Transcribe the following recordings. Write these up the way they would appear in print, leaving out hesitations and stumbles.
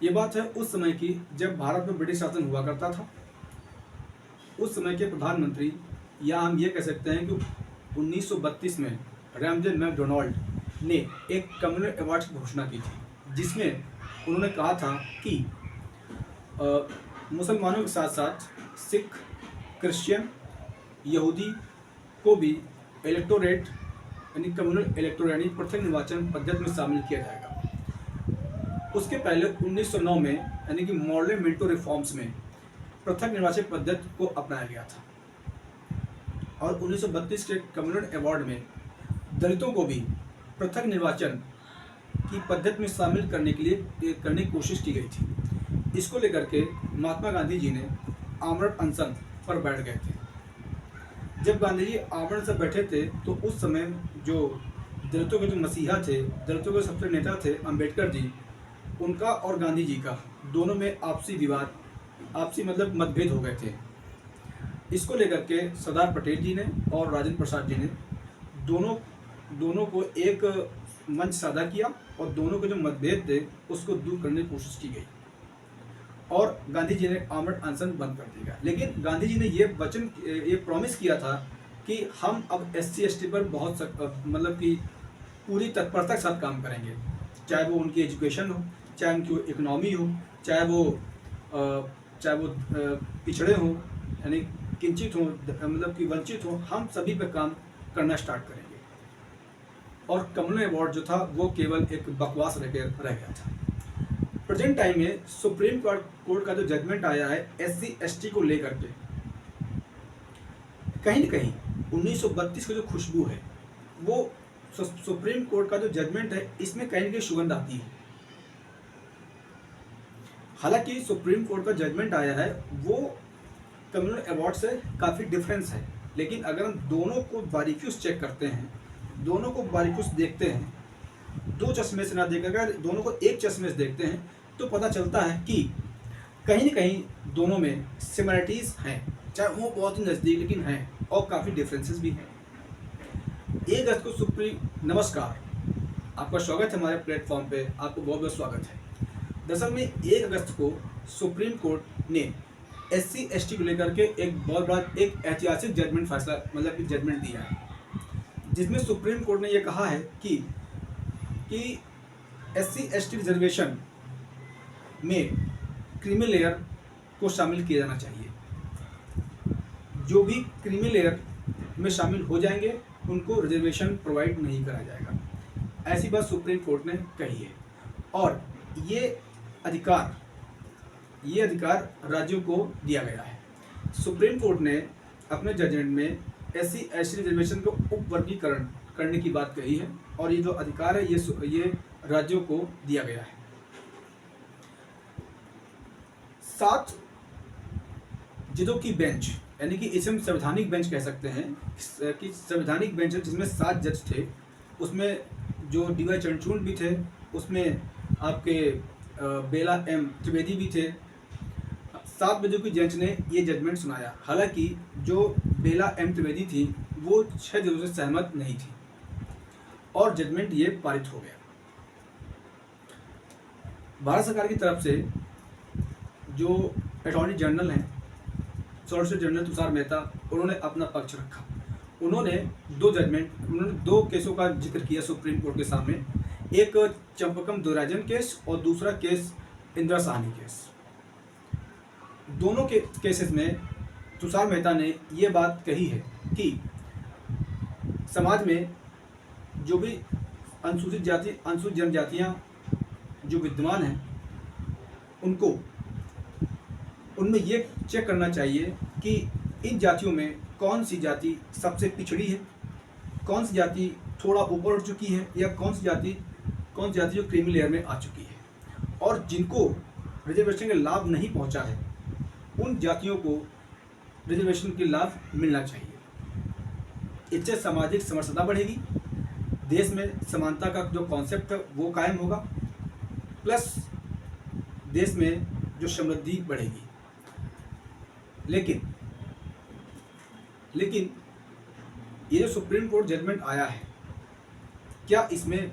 ये बात है उस समय की जब भारत में ब्रिटिश शासन हुआ करता था। उस समय के प्रधानमंत्री, या हम ये कह सकते हैं कि 1932 में रैमजे मैकडोनाल्ड ने एक कम्युनल अवार्ड की घोषणा की थी, जिसमें उन्होंने कहा था कि मुसलमानों के साथ साथ सिख, क्रिश्चियन, यहूदी को भी इलेक्टोरेट यानी कम्युनल इलेक्टोरेट यानी पृथक निर्वाचन पद्धति में शामिल किया जाएगा। उसके पहले 1909 में यानी कि मॉडर्न मिंटो रिफॉर्म्स में पृथक निर्वाचन पद्धति को अपनाया गया था, और 1932 के कम्युनल अवार्ड में दलितों को भी पृथक निर्वाचन की पद्धति में शामिल करने की कोशिश की गई थी। इसको लेकर के महात्मा गांधी जी ने आमरण अनशन पर बैठ गए थे। जब गांधी जी आमरण से बैठे थे तो उस समय जो दलितों के जो मसीहा थे, दलितों के सबसे नेता थे अंबेडकर जी, उनका और गांधी जी का दोनों में आपसी विवाद, आपसी मतलब मतभेद हो गए थे। इसको लेकर के सरदार पटेल जी ने और राजेंद्र प्रसाद जी ने दोनों को एक मंच साझा किया और दोनों के जो मतभेद थे उसको दूर करने की कोशिश की गई, और गांधी जी ने आमरण अनशन बंद कर दिया। लेकिन गांधी जी ने ये प्रॉमिस किया था कि हम अब SC ST पर बहुत मतलब कि पूरी तत्परता के साथ काम करेंगे, चाहे वो उनकी एजुकेशन हो, चाहे उनकी इकोनॉमी हो, चाहे वो पिछड़े हों यानी किंचित हो, मतलब कि वंचित हो, हम सभी पे काम करना स्टार्ट करेंगे। और कम्युनल अवार्ड जो था वो केवल एक बकवास रह गया था। प्रेजेंट टाइम में सुप्रीम कोर्ट का जो जजमेंट आया है SC ST को लेकर के, कहीं न कहीं 1932 की जो खुशबू है वो सुप्रीम कोर्ट का जो जजमेंट है इसमें कहीं न कहीं सुगंध आती है। हालांकि सुप्रीम कोर्ट का जजमेंट आया है वो कम्युनल अवार्ड से काफ़ी डिफरेंस है, लेकिन अगर हम दोनों को बारीकियों से चेक करते हैं, दोनों को बारीकियों से देखते हैं, दो चश्मे से ना देखकर अगर दोनों को एक चश्मे से देखते हैं तो पता चलता है कि कहीं न कहीं दोनों में सिमिलरिटीज़ हैं, चाहे वो बहुत ही नज़दीक लेकिन हैं, और काफ़ी डिफरेंसेस भी हैं। 1 अगस्त को नमस्कार, आपका स्वागत है हमारे प्लेटफॉर्म पे, आपको बहुत बहुत स्वागत है। दरअसल में 1 अगस्त को सुप्रीम कोर्ट ने SC ST को लेकर के एक बहुत बड़ा एक ऐतिहासिक जजमेंट फैसला मतलब कि जजमेंट दिया है, जिसमें सुप्रीम कोर्ट ने ये कहा है कि SC ST रिजर्वेशन में क्रीमी लेयर को शामिल किया जाना चाहिए। जो भी क्रीमी लेयर में शामिल हो जाएंगे उनको रिजर्वेशन प्रोवाइड नहीं करा जाएगा, ऐसी बात सुप्रीम कोर्ट ने कही है। और ये अधिकार राज्यों को दिया गया है। सुप्रीम कोर्ट ने अपने जजमेंट में SC ST रिजर्वेशन को उपवर्गीकरण करने की बात कही है, और ये जो अधिकार है ये राज्यों को दिया गया है। 7 जजों की बेंच, यानी कि इसे हम संवैधानिक बेंच कह सकते हैं कि संवैधानिक बेंच है जिसमें 7 जज थे। उसमें जो DY चंद्रचूड़ भी थे, उसमें आपके बेला M त्रिवेदी भी थे। 7 जजों की बेंच ने ये जजमेंट सुनाया। हालांकि जो बेला M त्रिवेदी थी वो 6 जजों से सहमत नहीं थी और जजमेंट ये पारित हो गया। भारत सरकार की तरफ से जो अटॉर्नी जनरल हैं, सॉलिसिटर जनरल तुषार मेहता, उन्होंने अपना पक्ष रखा। उन्होंने 2 केसों का जिक्र किया सुप्रीम कोर्ट के सामने, एक चंपकम दुराजन केस और दूसरा केस इंदिरा साहनी केस। दोनों के केसेस में तुषार मेहता ने ये बात कही है कि समाज में जो भी अनुसूचित जनजातियाँ जो विद्यमान हैं उनमें ये चेक करना चाहिए कि इन जातियों में कौन सी जाति सबसे पिछड़ी है, कौन सी जाति थोड़ा ऊपर उठ चुकी है, या कौन सी जाति जो क्रीमी लेयर में आ चुकी है, और जिनको रिजर्वेशन का लाभ नहीं पहुंचा है उन जातियों को रिजर्वेशन के लाभ मिलना चाहिए। इससे सामाजिक समरसता बढ़ेगी, देश में समानता का जो कॉन्सेप्ट है वो कायम होगा, प्लस देश में जो समृद्धि बढ़ेगी। लेकिन ये जो सुप्रीम कोर्ट जजमेंट आया है, क्या इसमें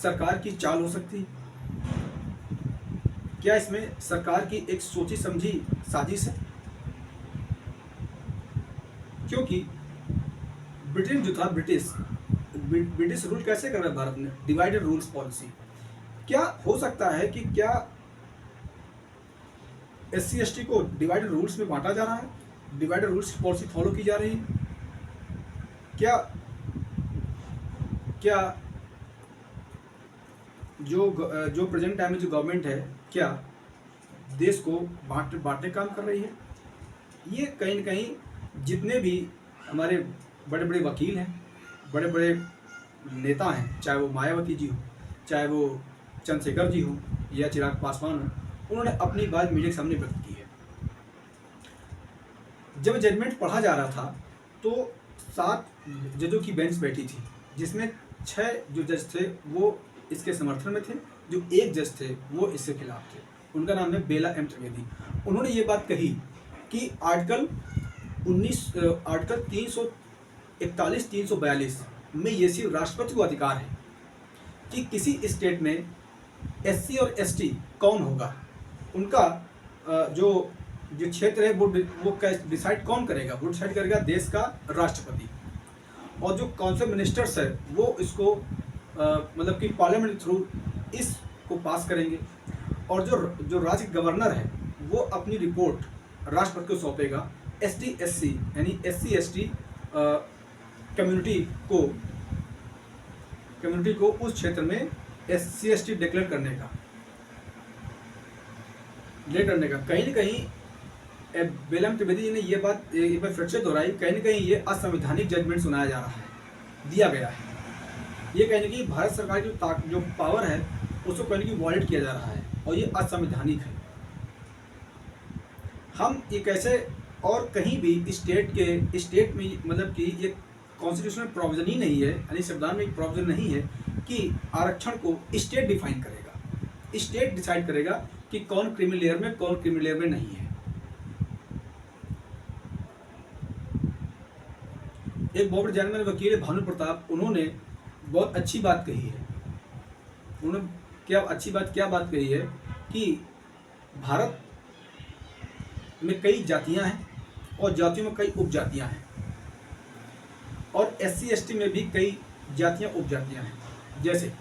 सरकार की चाल हो सकती है? क्या इसमें सरकार की एक सोची समझी साजिश है? क्योंकि ब्रिटेन जो था, ब्रिटिश रूल कैसे कर रहा है भारत में? Divided rules policy. क्या हो सकता है कि क्या SC ST को डिवाइडेड रूल्स में बांटा जा रहा है, डिवाइडेड रूल्स की पॉलिसी फॉलो की जा रही है? क्या क्या जो प्रेजेंट टाइम में जो गवर्नमेंट है, क्या देश को बांटने काम कर रही है? ये कहीं न कहीं जितने भी हमारे बड़े बड़े वकील हैं, बड़े बड़े नेता हैं, चाहे वो मायावती जी हो, चाहे वो चंद्रशेखर जी हो या चिराग पासवान हो, उन्होंने अपनी बात मीडिया के सामने व्यक्त की है। जब जजमेंट पढ़ा जा रहा था तो 7 जजों की बेंच बैठी थी, जिसमें 6 जो जज थे वो इसके समर्थन में थे, जो 1 जज थे वो इसके खिलाफ थे। उनका नाम है बेला एम त्रिवेदी। उन्होंने ये बात कही कि आर्टिकल 341, 342 में ये सिर्फ राष्ट्रपति को अधिकार है कि किसी स्टेट में SC और ST कौन होगा, उनका जो क्षेत्र है वो डिसाइड कौन करेगा? वो डिसाइड करेगा देश का राष्ट्रपति। और जो काउंसिल मिनिस्टर्स है वो इसको मतलब कि पार्लियामेंट के थ्रू इसको पास करेंगे। और जो राज्य गवर्नर है वो अपनी रिपोर्ट राष्ट्रपति को सौंपेगा ST SC यानी SC ST कम्युनिटी को उस क्षेत्र में SC ST डिक्लेयर करने का कहीं न कहीं बेला एम त्रिवेदी जी ने ये बात एक बार फिर से दोहराई। कहीं न कहीं ये असंवैधानिक जजमेंट सुनाया जा रहा है, दिया गया है। ये कहीं न कहीं भारत सरकार की जो पावर है उसको कहीं न कहीं वॉयलेट किया जा रहा है और ये असंवैधानिक है। हम ये कैसे और कहीं भी स्टेट में मतलब कि ये कॉन्स्टिट्यूशनल प्रोविजन ही नहीं है, यानी संविधान में एक प्रोविजन नहीं है कि आरक्षण को स्टेट डिफाइन करेगा। स्टेट डिसाइड करेगा कि कौन क्रीमी लेयर में, कौन क्रीमी लेयर में नहीं है। एक बहुत बड़े जाने वकील भानु प्रताप, उन्होंने बहुत अच्छी बात कही है। उन्होंने क्या बात कही है कि भारत में कई जातियां हैं और जातियों में कई उपजातियां हैं, और SC ST में भी कई जातियां उपजातियां हैं। जैसे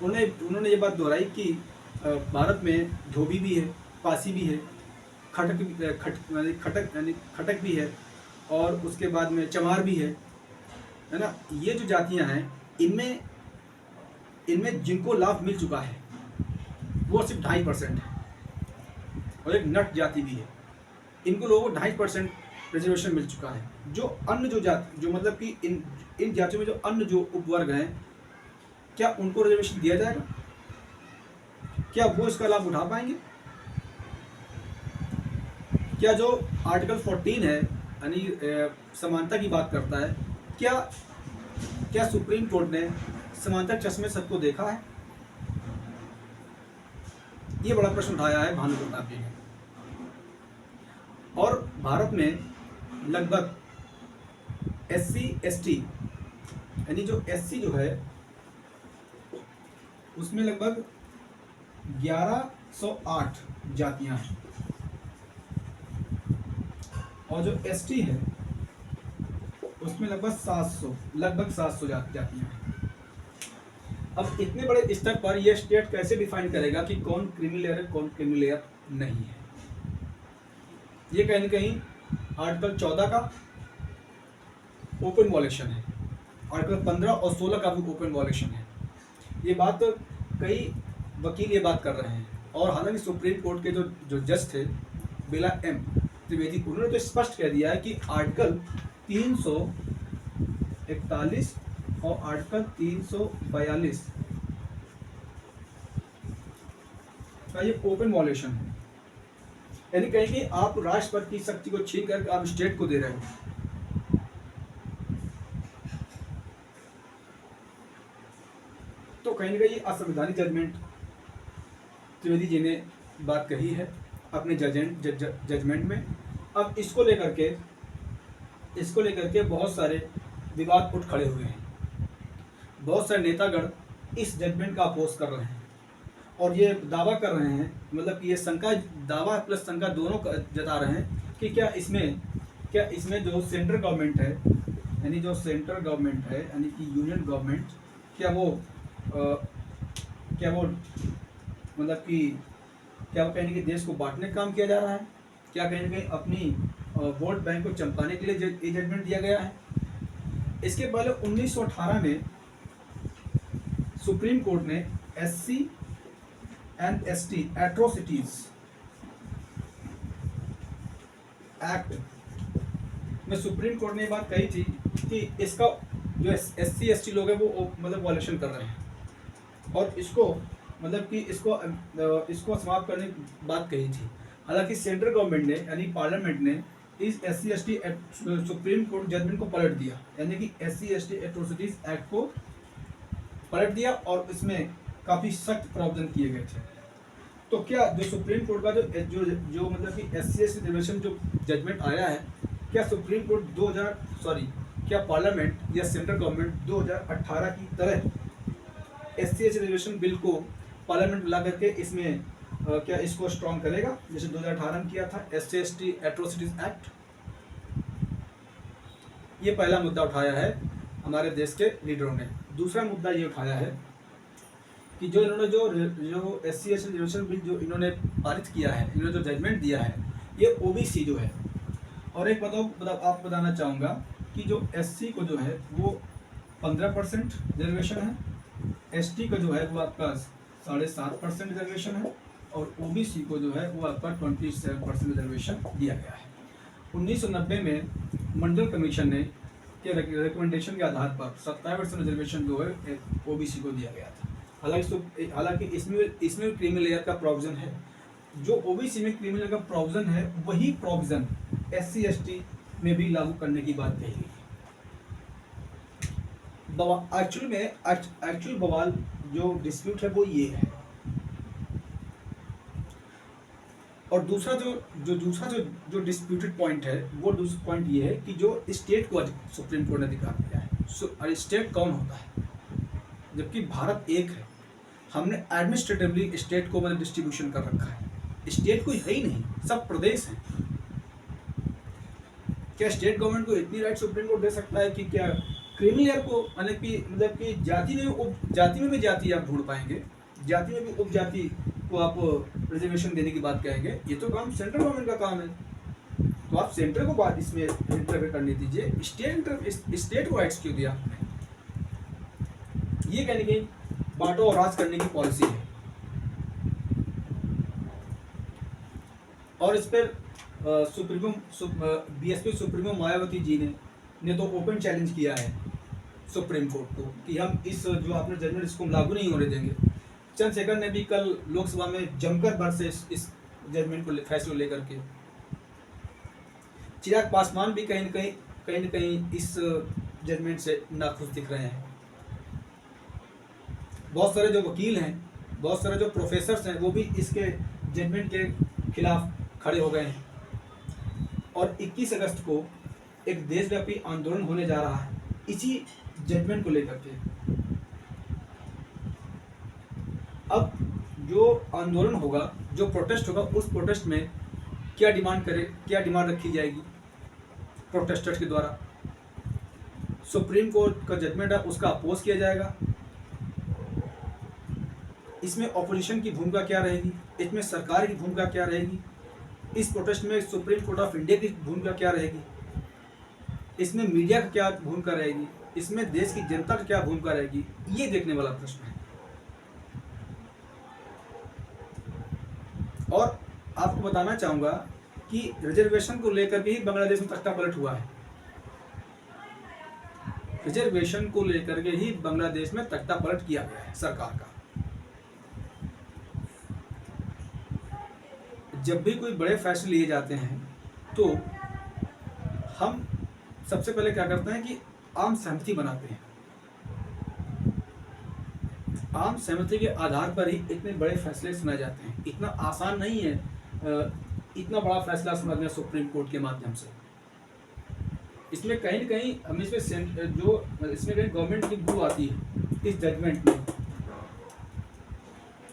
उन्होंने ये बात दोहराई कि भारत में धोबी भी है, पासी भी है, खटक भी है, और उसके बाद में चमार भी है ना। ये जो जातियां हैं इनमें जिनको लाभ मिल चुका है वो सिर्फ 2.5% है, और एक नट जाति भी है, इनको लोगों को 2.5% रिजर्वेशन मिल चुका है। जो अन्य जो मतलब कि इन जातियों में जो अन्य जो उपवर्ग हैं, क्या उनको रिजर्वेशन दिया जाएगा? क्या वो इसका लाभ उठा पाएंगे? क्या जो आर्टिकल 14 है यानी समानता की बात करता है, क्या सुप्रीम कोर्ट ने समानता के चश्मे सबको देखा है? ये बड़ा प्रश्न उठाया है भानु प्रताप जी ने। और भारत में लगभग SC ST यानी जो SC जो है उसमें लगभग 1108 जातियां हैं, और जो ST है उसमें लगभग 700 जातियां हैं। अब इतने बड़े स्तर पर यह स्टेट कैसे डिफाइन करेगा कि कौन क्रीमी लेयर है, कौन क्रीमी लेयर नहीं है? ये कहीं न कहीं आर्टिकल 14 का ओपन वॉलेशन है, आर्टिकल 15 और 16 का भी ओपन वॉलेशन है। ये बात कई वकील ये बात कर रहे हैं, और हालांकि सुप्रीम कोर्ट के जो जज थे बेला एम त्रिवेदी, उन्होंने तो स्पष्ट कह दिया है कि आर्टिकल 341 और आर्टिकल 342 का ये ओपन वॉलेशन है। यानी कहीं कि आप राष्ट्रपति की शक्ति को छीन कर आप स्टेट को दे रहे हो। तो कहीं ना कहीं असंवैधानिक जजमेंट त्रिवेदी जी ने बात कही है अपने जजमेंट में। अब इसको लेकर के बहुत सारे विवाद उठ खड़े हुए हैं। बहुत सारे नेतागण इस जजमेंट का अपोज कर रहे हैं, और ये दावा कर रहे हैं, मतलब कि ये शंका, दावा प्लस शंका दोनों जता रहे हैं कि क्या इसमें जो सेंट्रल गवर्नमेंट है, यानी जो सेंट्रल गवर्नमेंट है यानी कि यूनियन गवर्नमेंट, क्या वो मतलब कि क्या वो कहीं कि देश को बांटने का काम किया जा रहा है, क्या कहीं ना कहीं अपनी वोट बैंक को चमकाने के लिए ये जजमेंट दिया गया है। इसके पहले 1918 में सुप्रीम कोर्ट ने SC and ST atrocities act में सुप्रीम कोर्ट ने ये बात कही थी कि इसका जो SC ST लोग हैं वो मतलब वॉल्यूशन कर रहे हैं और इसको मतलब कि इसको समाप्त करने की बात कही थी। हालांकि सेंट्रल गवर्नमेंट ने यानी पार्लियामेंट ने इस SC ST supreme court judgment को पलट दिया, यानी कि SC ST एट्रोसिटीज एक्ट को पलट दिया और इसमें काफ़ी सख्त प्रावधान किए गए थे। तो क्या जो सुप्रीम कोर्ट का जो मतलब कि SC ST रिजर्वेशन जो जजमेंट आया है, क्या सुप्रीम कोर्ट क्या पार्लियामेंट या सेंट्रल गवर्नमेंट 2018 की तरह SC ST रिजर्वेशन बिल को पार्लियामेंट ला करके इसमें क्या इसको स्ट्रॉन्ग करेगा जैसे 2018 में किया था SC ST एट्रोसिटीज एक्ट? ये पहला मुद्दा उठाया है हमारे देश के लीडरों ने। दूसरा मुद्दा ये उठाया है कि जो इन्होंने जो SC ST रिजर्वेशन बिल जो इन्होंने पारित किया है, इन्होंने जो जजमेंट दिया है, ये OBC जो है, और एक आपको बताना चाहूँगा कि जो SC को जो है वो 15% रिजर्वेशन है, ST का जो है वो आपका 7.5% रिजर्वेशन है और OBC को जो है वो आपका 27% रिजर्वेशन दिया गया है। 1990 में मंडल कमीशन ने के रिकमेंडेशन के आधार पर 27% रिजर्वेशन जो है OBC को दिया गया था। हालांकि इसमें क्रीमी लेयर का प्रोविजन है। जो OBC में क्रीमी लेयर का प्रोविजन है वही प्रोविजन SC ST में भी लागू करने की बात कही गई। एक्चुअल बवाल जो डिस्प्यूट है वो ये है। और दूसरा जो डिस्प्यूटेड पॉइंट है वो दूसरा पॉइंट ये है कि जो स्टेट को सुप्रीम कोर्ट ने अधिकार दिया है, स्टेट कौन होता है? जबकि भारत एक है, हमने एडमिनिस्ट्रेटिवली स्टेट को मतलब डिस्ट्रीब्यूशन कर रखा है। स्टेट कोई है ही नहीं, सब प्रदेश हैं। क्या स्टेट गवर्नमेंट को इतनी राइट सुप्रीम कोर्ट दे सकता है कि क्या क्रीमी लेयर को मतलब कि जाति में भी जाति आप ढूंढ पाएंगे, जाति में भी उपजाति को आप रिजर्वेशन देने की बात कहेंगे? ये तो काम सेंट्रल गवर्नमेंट का काम है। तो आप सेंटर को बात इसमें इंटरफेयर करने दीजिए, स्टेट को राइट्स क्यों दिया आपने? ये कहने की बांटो और राज करने की पॉलिसी है। और इस पर BSP सुप्रीमो मायावती जी ने तो ओपन चैलेंज किया है सुप्रीम कोर्ट को कि हम इस जो आपने जजमेंट इसको लागू नहीं होने देंगे। चंद्रशेखर ने भी कल लोकसभा में जमकर बरसे इस जजमेंट को फैसले लेकर के। चिराग पासवान भी कहीं न कहीं इस जजमेंट से नाखुश दिख रहे हैं। बहुत सारे जो वकील हैं, बहुत सारे जो प्रोफेसर्स हैं, वो भी इसके जजमेंट के खिलाफ खड़े हो गए हैं। और 21 अगस्त को एक देशव्यापी आंदोलन होने जा रहा है इसी जजमेंट को लेकर के। अब जो आंदोलन होगा, जो प्रोटेस्ट होगा, उस प्रोटेस्ट में क्या डिमांड रखी जाएगी प्रोटेस्टर्स के द्वारा? सुप्रीम कोर्ट का जजमेंट है उसका अपोज किया जाएगा। इसमें ऑपोजिशन की भूमिका क्या रहेगी, इसमें सरकार की भूमिका क्या रहेगी, इस प्रोटेस्ट में सुप्रीम कोर्ट ऑफ इंडिया की भूमिका क्या रहेगी, इसमें मीडिया की क्या भूमिका रहेगी, इसमें देश की जनता की क्या भूमिका रहेगी, ये देखने वाला प्रश्न है। और आपको बताना चाहूँगा कि रिजर्वेशन को लेकर के ही बांग्लादेश में तख्ता पलट हुआ है। रिजर्वेशन को लेकर के ही बांग्लादेश में तख्ता पलट किया गया है सरकार का। जब भी कोई बड़े फैसले लिए जाते हैं तो हम सबसे पहले क्या करते हैं कि आम सहमति बनाते हैं। आम सहमति के आधार पर ही इतने बड़े फैसले सुनाए जाते हैं। इतना आसान नहीं है इतना बड़ा फैसला सुनाना सुप्रीम कोर्ट के माध्यम से। इसमें कहीं न कहीं हम इसमें कहीं गवर्नमेंट की भूल आती है इस जजमेंट में,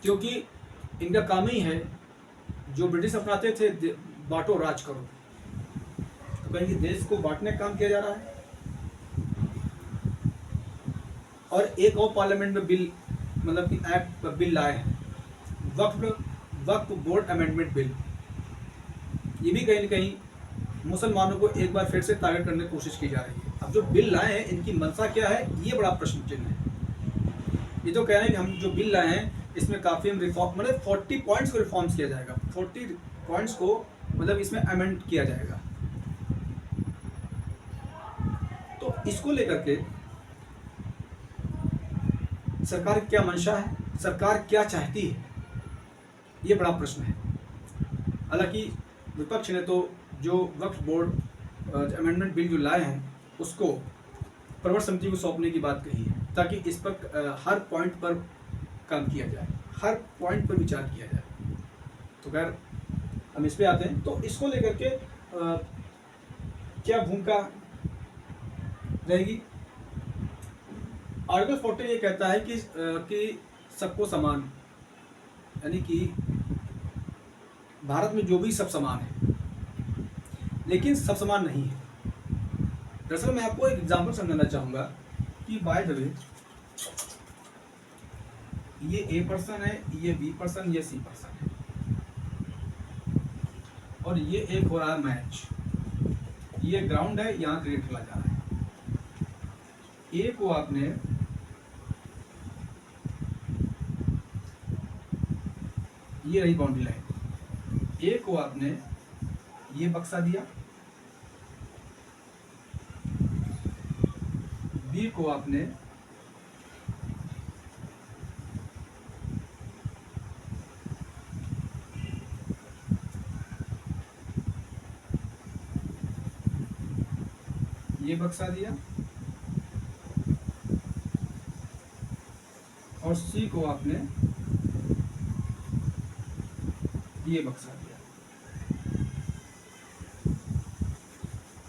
क्योंकि इनका काम ही है, जो ब्रिटिश अपनाते थे, बांटो राज करो, तो कहेंगे देश को बांटने का काम किया जा रहा है। और एक और पार्लियामेंट में बिल, मतलब कि एक्ट बिल लाए हैं, वक्फ बोर्ड अमेंडमेंट बिल। ये भी कहीं ना कहीं मुसलमानों को एक बार फिर से टारगेट करने की कोशिश की जा रही है। अब जो बिल लाए हैं, इनकी मंशा क्या है, ये बड़ा प्रश्न चिन्ह है। ये तो कह रहे हैं कि हम जो बिल लाए हैं इसमें काफ़ी हम रिफॉर्म, मतलब 40 पॉइंट्स को रिफॉर्म्स किया जाएगा, 40 पॉइंट्स को मतलब इसमें अमेंड किया जाएगा। तो इसको लेकर के सरकार क्या मंशा है, सरकार क्या चाहती है, ये बड़ा प्रश्न है। हालांकि विपक्ष ने तो जो वक्फ बोर्ड अमेंडमेंट बिल जो लाए हैं उसको प्रवर समिति को सौंपने की बात कही है, ताकि इस पर हर पॉइंट पर काम किया जाए, हर पॉइंट पर विचार किया जाए। तो खैर हम इस पे आते हैं। तो इसको लेकर के क्या भूमिका रहेगी। आर्टिकल 14 ये कहता है कि सबको समान, यानी कि भारत में जो भी सब समान है, लेकिन सब समान नहीं है। दरअसल मैं आपको एक एग्जांपल समझाना चाहूँगा कि बाय द वे ये ए पर्सन है, ये बी पर्सन, ये सी पर्सन है, और ये एक हो रहा है मैच, ये ग्राउंड है, यहाँ क्रिकेट खेला जा रहा है। ए को आपने ये रही बाउंड्री लाइन, ए को आपने ये बक्सा दिया, बी को आपने ये बक्सा दिया, और सी को आपने ये बक्सा दिया,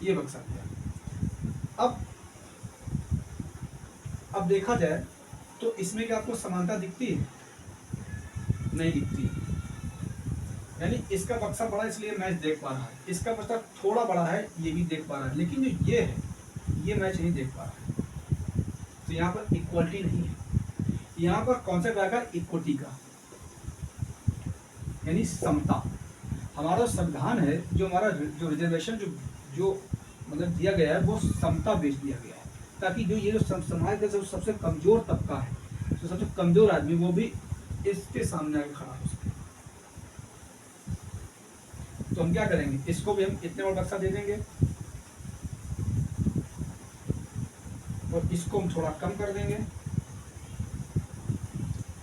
ये बक्सा दिया। अब देखा जाए तो इसमें क्या आपको समानता दिखती है? नहीं दिखती। यानी इसका बक्सा बड़ा इसलिए मैच देख पा रहा है, इसका बक्सा थोड़ा बड़ा है ये भी देख पा रहा है, लेकिन जो ये है ये मैच नहीं देख पा रहा है। तो यहाँ पर इक्वलिटी नहीं है, यहाँ पर कॉन्सेप्ट आएगा इक्विटी का, यानी समता। हमारा संविधान है, जो हमारा जो रिजर्वेशन जो मतलब दिया गया है, वो समता बेच दिया गया है, ताकि जो ये जो समाज का सबसे कमजोर तबका है, जो सबसे कमजोर आदमी, वो भी इसके सामने आके खड़ा हो सके। तो हम क्या करेंगे, इसको भी हम इतने बड़ा बक्सा दे देंगे, और इसको हम थोड़ा कम कर देंगे,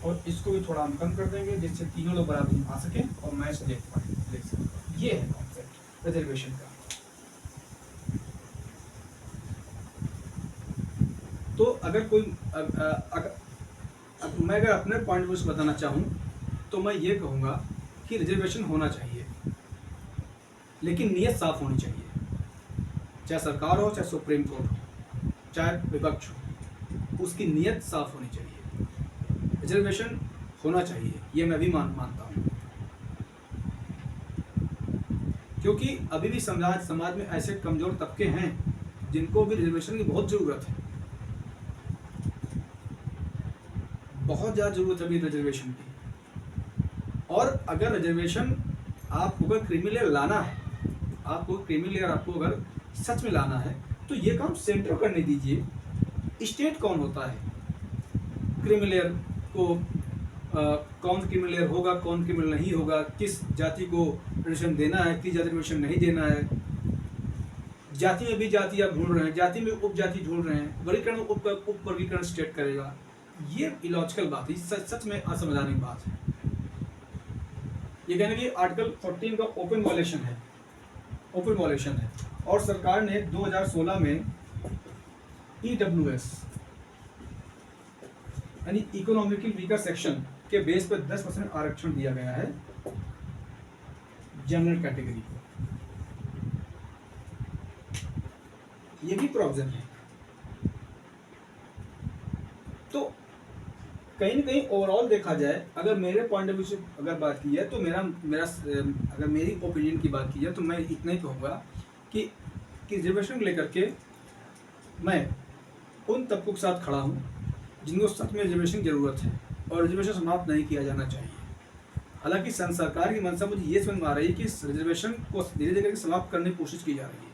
और इसको भी थोड़ा हम कम कर देंगे, जिससे तीनों लोग बराबर आ सके और मैच देख सके। ये है कॉन्सेप्ट रिजर्वेशन का। तो अगर कोई मैं अगर अपने पॉइंट ऑफ व्यू से बताना चाहूँ तो मैं ये कहूँगा कि रिजर्वेशन होना चाहिए, लेकिन नीयत साफ होनी चाहिए। चाहे सरकार हो, चाहे सुप्रीम कोर्ट हो, चाहे विपक्ष हो, उसकी नीयत साफ होनी चाहिए। रिजर्वेशन होना चाहिए, ये मैं भी मानता हूँ, क्योंकि अभी भी समाज में ऐसे कमज़ोर तबके हैं जिनको भी रिजर्वेशन की बहुत ज़रूरत है, बहुत ज़्यादा ज़रूरत है अभी रिजर्वेशन की। और अगर रिजर्वेशन आपको अगर क्रीमी लाना है, आपको अगर सच में लाना है, तो ये काम सेंटर करने दीजिए। स्टेट कौन होता है क्रीमी लेयर को, कौन क्रीमी लेयर होगा, कौन क्रीमी नहीं होगा, किस जाति को रिजर्वेशन देना है, किस जाति को रिजर्वेशन नहीं देना है। जाति में भी जाति आप ढूंढ रहे हैं, जाति में उपजाति ढूंढ रहे हैं, वर्गीकरण उप वर्गीकरण स्टेट करेगा। ये इलॉजिकल बात है, सच में असंवैधानिक की बात है। ये कहने की आर्टिकल 14 का ओपन वॉयलेशन है, और सरकार ने 2016 में EWS यानी इकोनॉमिकली वीकर सेक्शन के बेस पर 10% आरक्षण दिया गया है जनरल कैटेगरी को। ये भी प्रोविजन है। तो कहीं ना कहीं ओवरऑल देखा जाए, अगर मेरे पॉइंट ऑफ व्यू से अगर बात की जाए तो मेरा मेरा अगर मेरी ओपिनियन की बात की जाए तो मैं इतना ही कहूँगा कि रिजर्वेशन को लेकर के मैं उन तबकों के साथ खड़ा हूँ जिनको सच में रिजर्वेशन की ज़रूरत है, और रिजर्वेशन समाप्त नहीं किया जाना चाहिए। हालांकि सरकार की मंशा मुझे ये समझ में आ रही है कि रिजर्वेशन को धीरे धीरे करके समाप्त करने की कोशिश की जा रही है।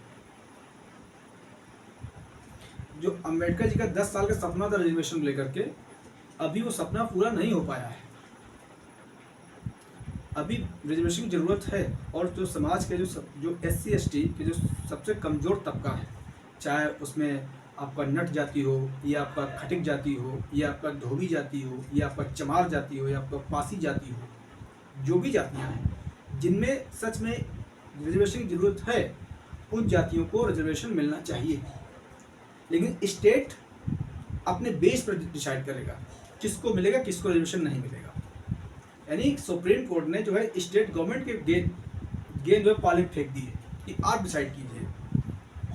जो अम्बेडकर जी का 10 साल का सपना था रिजर्वेशन को लेकर के, अभी वो सपना पूरा नहीं हो पाया है। अभी रिजर्वेशन की ज़रूरत है, और जो समाज के जो SC ST के जो सबसे कमज़ोर तबका है, चाहे उसमें आपका नट जाति हो, या आपका खटिक जाति हो, या आपका धोबी जाति हो, या आपका चमार जाति हो, या आपका पासी जाति हो, जो भी जातियाँ हैं जिनमें सच में रिजर्वेशन की ज़रूरत है, उन जातियों को रिजर्वेशन मिलना चाहिए। लेकिन स्टेट अपने बेस पर डिसाइड करेगा किसको मिलेगा, किसको रिजर्वेशन नहीं मिलेगा। यानी सुप्रीम कोर्ट ने जो है स्टेट गवर्नमेंट के गेंद जो है पाले फेंक दी है कि आप डिसाइड कीजिए।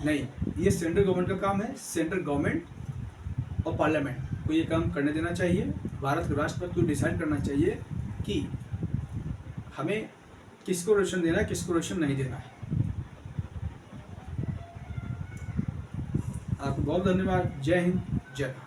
नहीं, ये सेंट्रल गवर्नमेंट का काम है। सेंट्रल गवर्नमेंट और पार्लियामेंट को ये काम करने देना चाहिए। भारत के राष्ट्रपति को डिसाइड करना चाहिए कि हमें किसको रिजर्वेशन देना है, किसको रिजर्वेशन नहीं देना है। आपको बहुत धन्यवाद। जय हिंद, जय भारत।